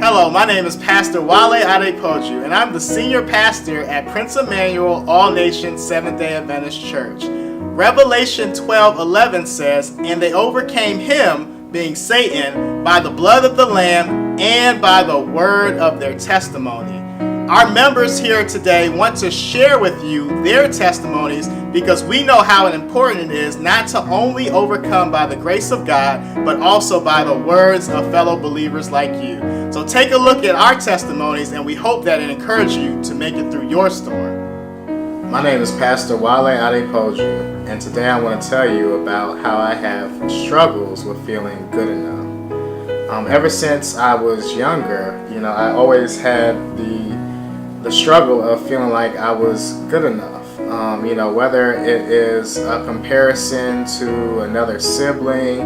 Hello, my name is Pastor Wale and I'm the senior pastor at Prince Emmanuel All Nations Seventh-day Adventist Church. Revelation 12:11 says, "And they overcame him, being Satan, by the blood of the Lamb and by the word of their testimony." Our members here today want to share with you their testimonies because we know how important it is not to only overcome by the grace of God, but also by the words of fellow believers like you. So take a look at our testimonies, and we hope that it encourages you to make it through your storm. My name is Pastor Wale Adepoju, and today I want to tell you about how I have struggles with feeling good enough. Ever since I was younger, I always had the struggle of feeling like I was good enough. Whether it is a comparison to another sibling,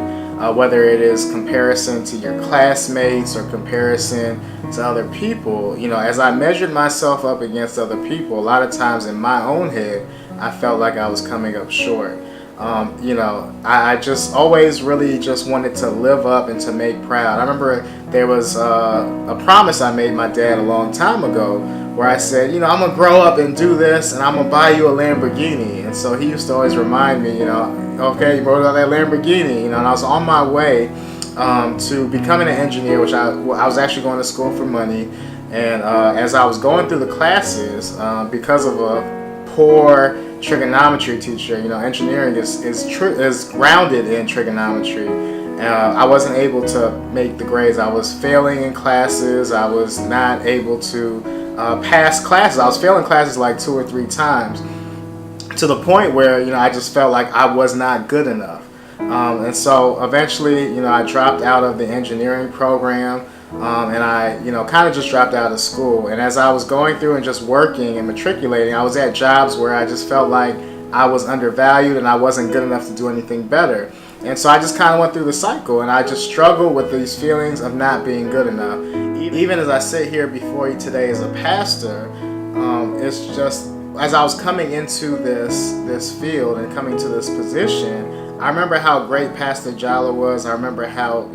whether it is comparison to your classmates or comparison to other people, as I measured myself up against other people, a lot of times in my own head, I felt like I was coming up short. I just always really just wanted to live up and to make proud. I remember there was a promise I made my dad a long time ago where I said, I'm going to grow up and do this and I'm going to buy you a Lamborghini. And so he used to always remind me, okay, you wrote out that Lamborghini, and I was on my way to becoming an engineer, which I was actually going to school for money. And as I was going through the classes, because of a poor trigonometry teacher, engineering is grounded in trigonometry. I wasn't able to make the grades. I was failing in classes. I was not able to pass classes. I was failing classes like 2 or 3 times, to the point where I just felt like I was not good enough. And so eventually, I dropped out of the engineering program. And I, kind of just dropped out of school. And as I was going through and just working and matriculating, I was at jobs where I just felt like I was undervalued and I wasn't good enough to do anything better. And so I just kind of went through the cycle, and I just struggled with these feelings of not being good enough. Even as I sit here before you today as a pastor, it's just, as I was coming into this field and coming to this position, I remember how great Pastor Jala was. I remember how,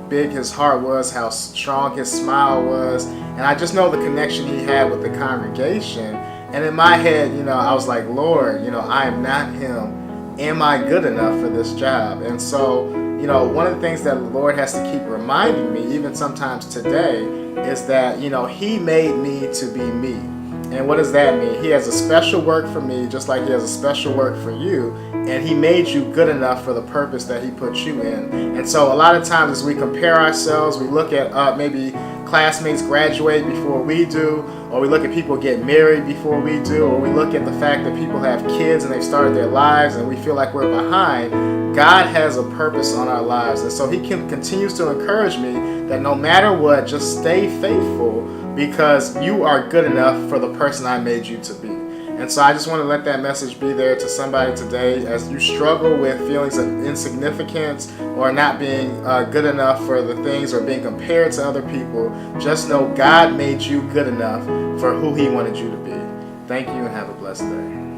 big his heart was, how strong his smile was. And I just know the connection he had with the congregation. And in my head, I was like, Lord, I am not him. Am I good enough for this job? And so, one of the things that the Lord has to keep reminding me, even sometimes today, is that, he made me to be me. And what does that mean? He has a special work for me, just like he has a special work for you. And he made you good enough for the purpose that he put you in. And so a lot of times as we compare ourselves, we look at maybe classmates graduate before we do, or we look at people get married before we do, or we look at the fact that people have kids and they've started their lives and we feel like we're behind. God has a purpose on our lives. And so he continues to encourage me that no matter what, just stay faithful, because you are good enough for the person I made you to be. And so I just want to let that message be there to somebody today as you struggle with feelings of insignificance or not being good enough for the things or being compared to other people. Just know God made you good enough for who he wanted you to be. Thank you and have a blessed day.